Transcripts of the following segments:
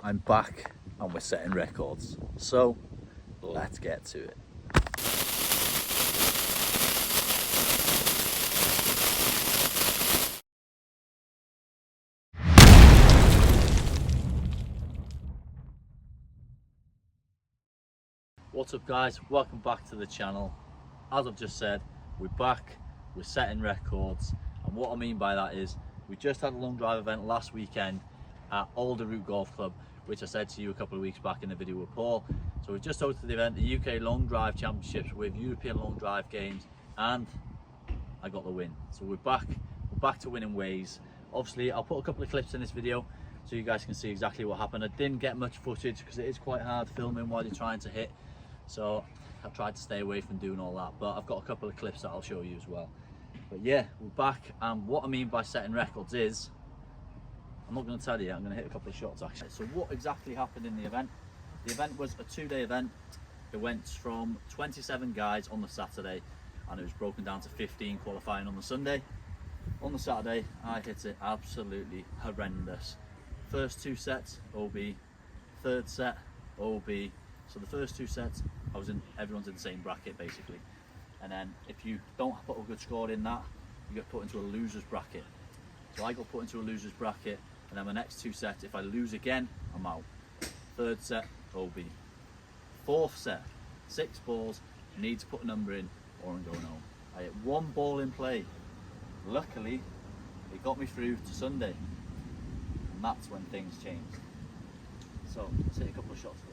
I'm back and we're setting records. So let's get to it. What's up guys, welcome back to the channel. As I've just said, we're back, we're setting records, and what I mean by that is we just had a long drive event last weekend at Alder Golf Club, which I said to you a couple of weeks back in the video with Paul. So we've just hosted the event, the UK Long Drive Championships with European Long Drive Games, and I got the win. So we're back to winning ways. Obviously I'll put a couple of clips in this video so you guys can see exactly what happened. I didn't get much footage because it is quite hard filming while you're trying to hit, so I've tried to stay away from doing all that, but I've got a couple of clips that I'll show you as well. But yeah, we're back, and what I mean by setting records is, I'm not going to tell you, I'm going to hit a couple of shots actually. So what exactly happened in the event? The event was a 2-day event. It went from 27 guys on the Saturday, and it was broken down to 15 qualifying on the Sunday. On the Saturday, I hit it absolutely horrendous. First 2 sets, OB. Third set, OB. So the first 2 sets, everyone's in the same bracket basically. And then if you don't put a good score in that, you get put into a loser's bracket. So I got put into a loser's bracket, and then my next 2 sets, if I lose again, I'm out. Third set, OB. Fourth set, 6 balls, need to put a number in or I'm going home. I hit 1 ball in play. Luckily, it got me through to Sunday, and that's when things changed. So let's hit a couple of shots first.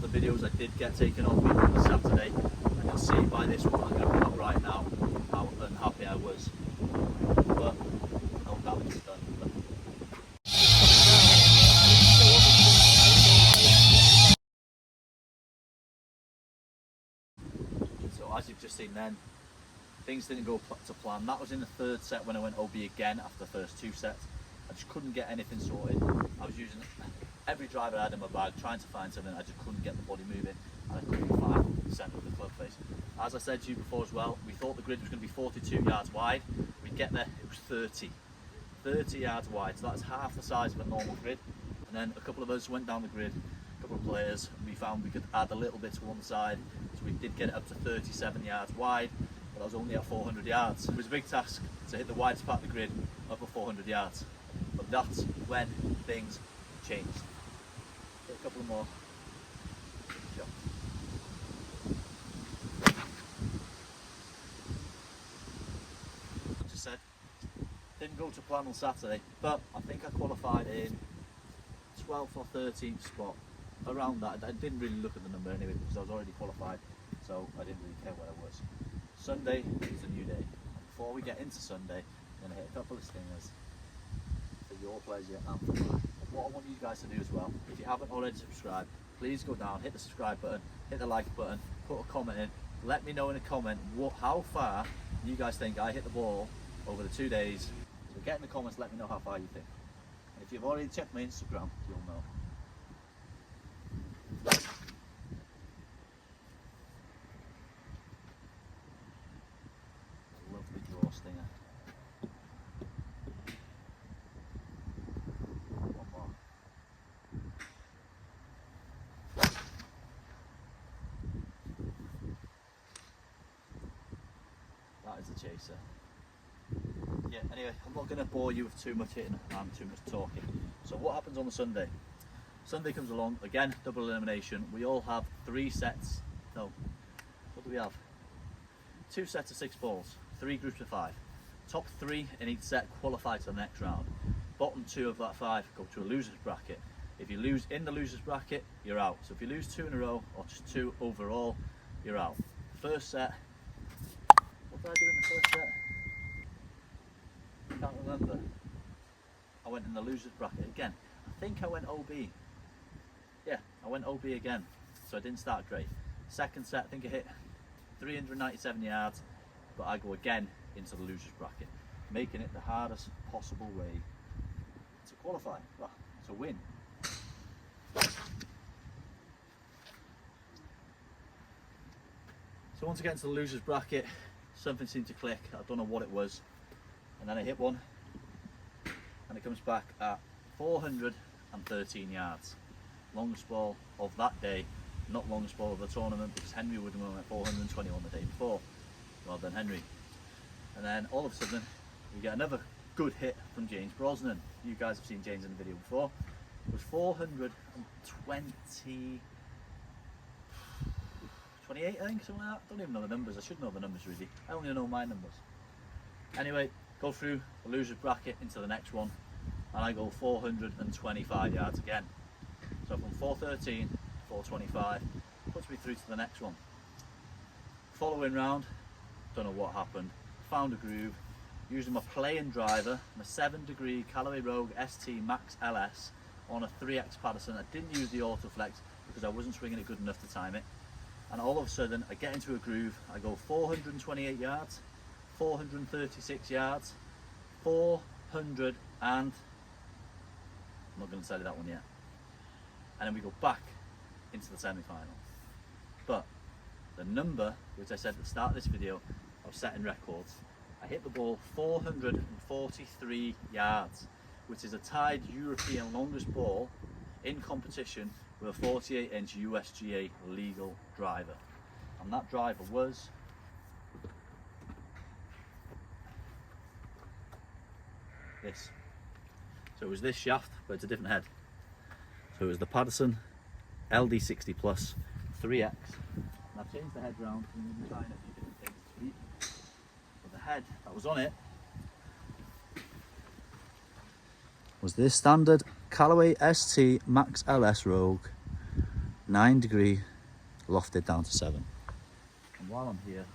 Videos I did get taken off me on Saturday, and you'll see by this one I'm going to put up right now how unhappy I was, but no damage is done. So as you've just seen then, things didn't go to plan. That was in the 3rd set when I went OB again after the first 2 sets. I just couldn't get anything sorted. I was using every driver I had in my bag, trying to find something. I just couldn't get the body moving, and I couldn't find the centre of the club face. As I said to you before as well, we thought the grid was going to be 42 yards wide. We'd get there, it was 30 yards wide, so that's half the size of a normal grid. And then a couple of us went down the grid, a couple of players, and we found we could add a little bit to one side, so we did get it up to 37 yards wide, but I was only at 400 yards. It was a big task to hit the widest part of the grid up at 400 yards, but that's when things changed. Hit a couple of more shots. As I said, didn't go to plan on Saturday, but I think I qualified in 12th or 13th spot, around that. I didn't really look at the number anyway because I was already qualified, so I didn't really care where I was. Sunday is a new day, and before we get into Sunday, I'm going to hit a couple of stingers for your pleasure and for mine. What I want you guys to do as well, if you haven't already subscribed, please go down, hit the subscribe button, hit the like button, put a comment in, let me know in a comment how far you guys think I hit the ball over the 2 days. So get in the comments, let me know how far you think. And if you've already checked my Instagram, you'll know. Lovely draw stinger. That is a chaser. Yeah, anyway, I'm not going to bore you with too much hitting and too much talking. So what happens on the Sunday? Sunday comes along, again, double elimination. We all have 3 sets. No, what do we have? 2 sets of 6 balls, 3 groups of 5. Top 3 in each set qualify to the next round. Bottom 2 of that 5 go to a loser's bracket. If you lose in the loser's bracket, you're out. So if you lose 2 in a row, or just 2 overall, you're out. First set, what did I do in the first set? I can't remember. I went in the loser's bracket again. I think I went OB. Yeah, I went OB again. So I didn't start great. Second set, I think I hit 397 yards, but I go again into the loser's bracket, making it the hardest possible way to qualify, well, to win. So once I get into the losers bracket, something seemed to click. I don't know what it was, and then I hit one, and it comes back at 413 yards. Longest ball of that day, not longest ball of the tournament, because Henry would have won at 421 the day before. Well done, Henry. And then all of a sudden, we get another good hit from James Brosnan. You guys have seen James in the video before. It was 428, I think, something like that. I don't even know the numbers. I should know the numbers really. I only know my numbers. Anyway, go through the losers bracket into the next one, and I go 425 yards again. So from 413 to 425, puts me through to the next one. Following round, don't know what happened. Found a groove, using my playing driver, my 7-degree Callaway Rogue ST Max LS on a 3X Patterson. I didn't use the autoflex because I wasn't swinging it good enough to time it. And all of a sudden, I get into a groove. I go 428 yards, 436 yards, 400 and... I'm not going to tell you that one yet. And then we go back into the semi-final. But the number, which I said at the start of this video, of setting records, I hit the ball 443 yards, which is a tied European longest ball in competition with a 48-inch USGA legal driver. And that driver was this. So it was this shaft, but it's a different head. So it was the Patterson LD60 Plus 3X. And I've changed the head round and trying a few different things this week. But the head that was on it was this standard Callaway ST Max LS Rogue 9-degree lofted down to 7. And while I'm here,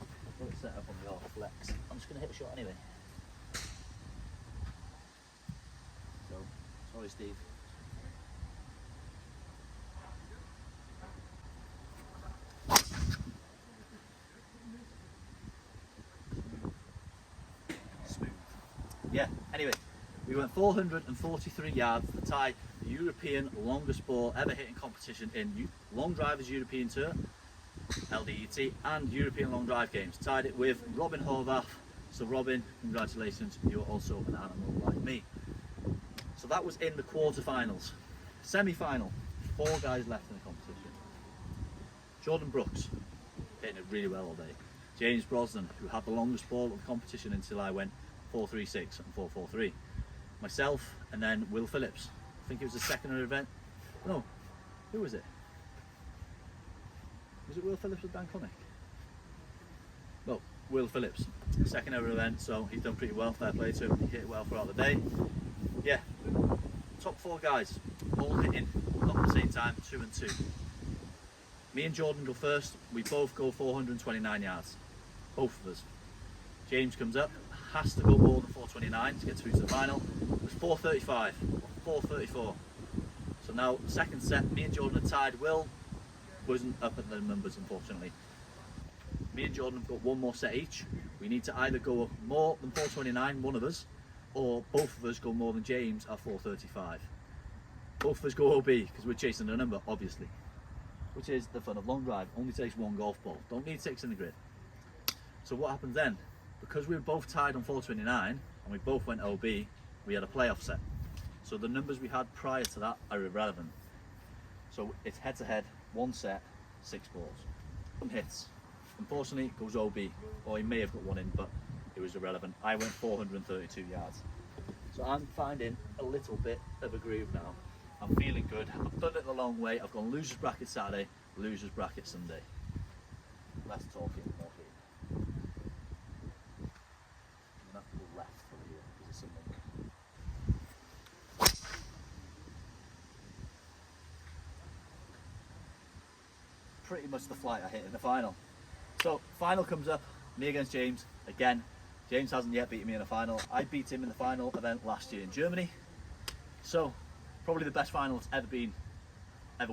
I've got it set up on the auto flex. I'm just going to hit a shot anyway. So, sorry Steve. Smooth. Yeah, anyway, we went 443 yards to tie the European longest ball ever hit in competition in Long Drivers European Tour, LDET, and European Long Drive Games. Tied it with Robin Horvath. So Robin, congratulations, you're also an animal like me. So that was in the quarterfinals. Semi-final, 4 guys left in the competition. Jordan Brooks, hitting it really well all day. James Brosnan, who had the longest ball of the competition until I went 436 and 443. Myself, and then Will Phillips. I think it was the second event. No, who was it? Was it Will Phillips or Dan Connick? No, Will Phillips. Second ever event, so he's done pretty well. Fair play to him. He hit it well throughout the day. Yeah, top 4 guys, all hitting, not at the same time, 2 and 2. Me and Jordan go first. We both go 429 yards, both of us. James comes up, has to go more than 429 to get through to the final. It was 435, 434. So now, second set, me and Jordan are tied. Will wasn't up at the numbers, unfortunately. Me and Jordan have got 1 more set each. We need to either go more than 429, one of us, or both of us go more than James at 435. Both of us go OB because we're chasing a number, obviously. Which is the fun of long drive. Only takes 1 golf ball. Don't need 6 in the grid. So what happens then? Because we were both tied on 429 and we both went OB, we had a playoff set. So the numbers we had prior to that are irrelevant. So it's head to head, 1 set, 6 balls. Some hits. Unfortunately, it goes OB, or he may have got 1 in, but it was irrelevant. I went 432 yards. So I'm finding a little bit of a groove now. I'm feeling good. I've done it the long way. I've gone losers bracket Saturday, losers bracket Sunday. Less talking, more here. I'm gonna have to go left for here because it's something. Pretty much the flight I hit in the final. So final comes up, me against James again. James hasn't yet beaten me in a final. I beat him in the final event last year in Germany. So probably the best final it's ever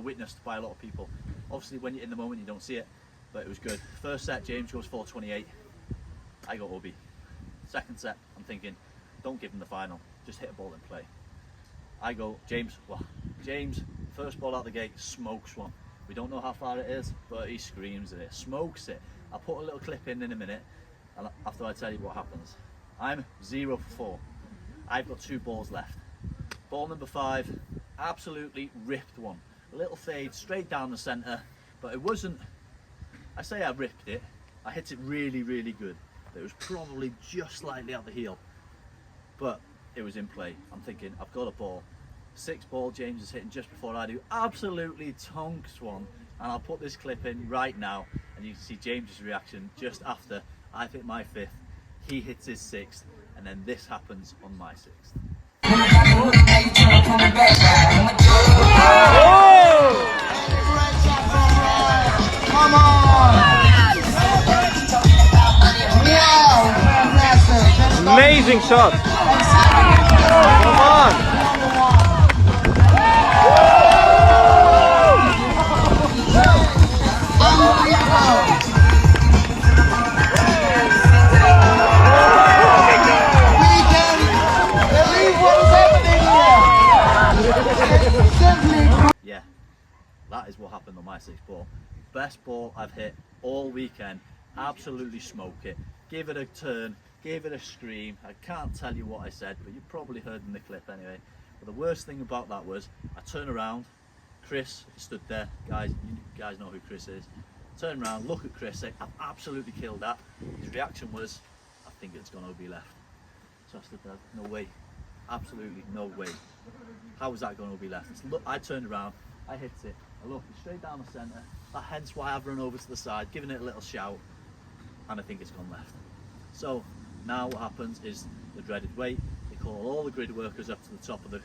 witnessed by a lot of people. Obviously when you're in the moment you don't see it, but it was good. First set, James goes 428. I go OB. Second set, I'm thinking, don't give him the final, just hit a ball and play. I go, James, first ball out the gate, smokes one. We don't know how far it is, but he screams and it smokes it. I'll put a little clip in a minute, and after I tell you what happens. I'm 0 for 4. I've got 2 balls left. Ball number 5, absolutely ripped one. A little fade straight down the centre, but it wasn't, I say I ripped it, I hit it really, really good. It was probably just slightly out the heel, but it was in play. I'm thinking, I've got a ball. 6 ball James is hitting just before I do, absolutely tonks one. And I'll put this clip in right now, and you can see James's reaction just after I've hit my 5th. He hits his 6th, and then this happens on my 6th. Come on! Wow, Amazing shot! Come on! Yeah, that is what happened on my 6th ball. Best ball I've hit all weekend. Absolutely smoke it. Give it a turn, gave it a scream. I can't tell you what I said, but you probably heard in the clip anyway. But the worst thing about that was I turn around, Chris stood there. Guys, you guys know who Chris is. Turn around, look at Chris, say, I've absolutely killed that. His reaction was, I think it's gonna be left. So I stood there, no way. Absolutely no way. How was that going to be left? Look, I turned around, I hit it, I looked straight down the centre. That hence why I've run over to the side, given it a little shout, and I think it's gone left. So now what happens is the dreaded wait. They call all the grid workers up to the top of the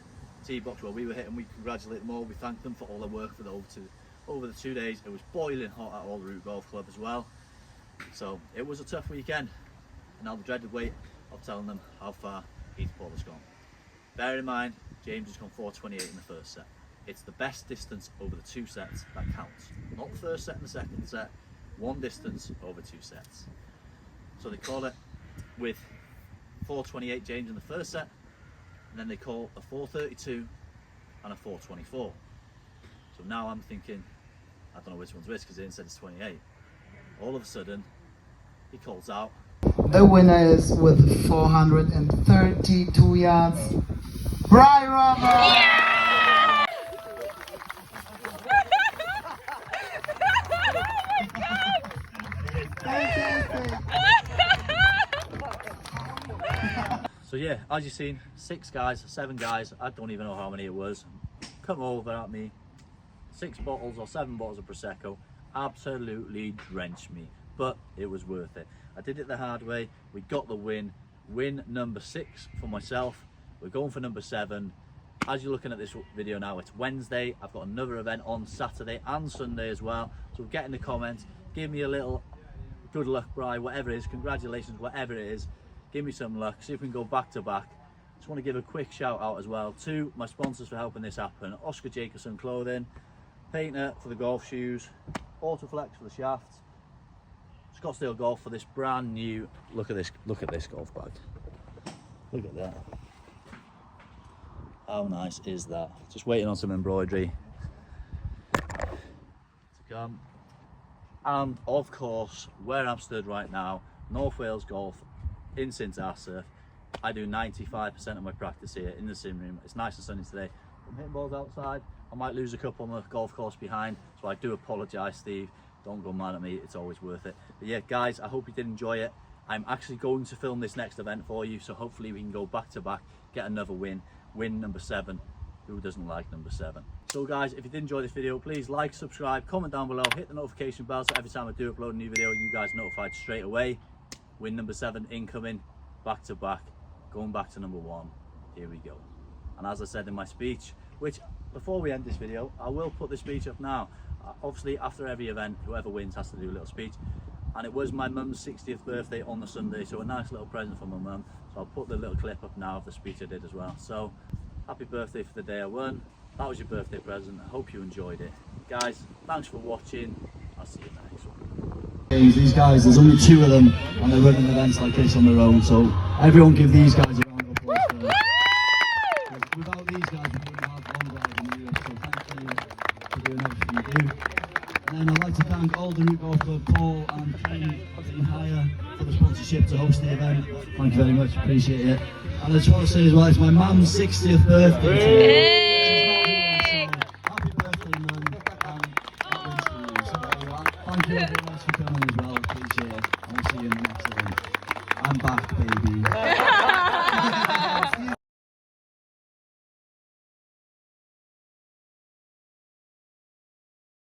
tee box where we were hitting. We congratulate them all. We thank them for all their work for over the 2 days. It was boiling hot at Alder Golf Club as well. So it was a tough weekend. And now the dreaded wait of telling them how far each ball has gone. Bear in mind, James has gone 428 in the first set. It's the best distance over the 2 sets that counts. Not the first set and the second set, one distance over 2 sets. So they call it with 428 James in the first set, and then they call a 432 and a 424. So now I'm thinking, I don't know which one's which because they didn't say it's 28. All of a sudden, he calls out. the winner is with 432 yards, Brian Roberts! Yeah! So yeah, as you've seen, 6 guys, 7 guys, I don't even know how many it was, come over at me, 6 bottles or 7 bottles of Prosecco, absolutely drenched me, but it was worth it. I did it the hard way, we got the win number 6 for myself. We're going for number 7. As you're looking at this video now, it's Wednesday. I've got another event on Saturday and Sunday as well. So get in the comments, give me a little good luck, Bri, whatever it is, congratulations, whatever it is. Give me some luck, see if we can go back to back. Just want to give a quick shout out as well to my sponsors for helping this happen. JACOBSON clothing, PAYNTR for the golf shoes, Autoflex for the shafts, Scottsdale Golf for this brand new, look at this golf bag. Look at that. How nice is that? Just waiting on some embroidery to come. And of course, where I'm stood right now, North Wales Golf in St Asaph. I do 95% of my practice here in the sim room. It's nice and sunny today. I'm hitting balls outside. I might lose a couple on the golf course behind, so I do apologise, Steve. Don't go mad at me, it's always worth it. But yeah, guys, I hope you did enjoy it. I'm actually going to film this next event for you, so hopefully we can go back to back, get another win number 7. Who doesn't like number 7? So guys, if you did enjoy this video, please like, subscribe, comment down below, hit the notification bell so every time I do upload a new video, you guys are notified straight away. Win number 7 incoming, back to back, going back to number 1. Here we go. And as I said in my speech, which before we end this video, I will put the speech up now. Obviously, after every event, whoever wins has to do a little speech. And it was my mum's 60th birthday on the Sunday, so a nice little present for my mum. So I'll put the little clip up now of the speech I did as well. So happy birthday for the day I won. That was your birthday present. I hope you enjoyed it. Guys, thanks for watching. I'll see you in the next one. These guys, there's only 2 of them, and they're running events like this on their own. So everyone give these guys a round of applause. Without these guys, we wouldn't have one guy in the US. So thank you for doing everything you do. And then I'd like to thank Alder for Paul and Ken in hire for the sponsorship to host the event. Thank you very much, appreciate it. And I just want to say as well, it's my mum's 60th birthday today. She's not here, so happy birthday, mum, and that one's for you. So thank you everyone else for coming as well, appreciate it. And we'll see you in the next event. I'm back, baby.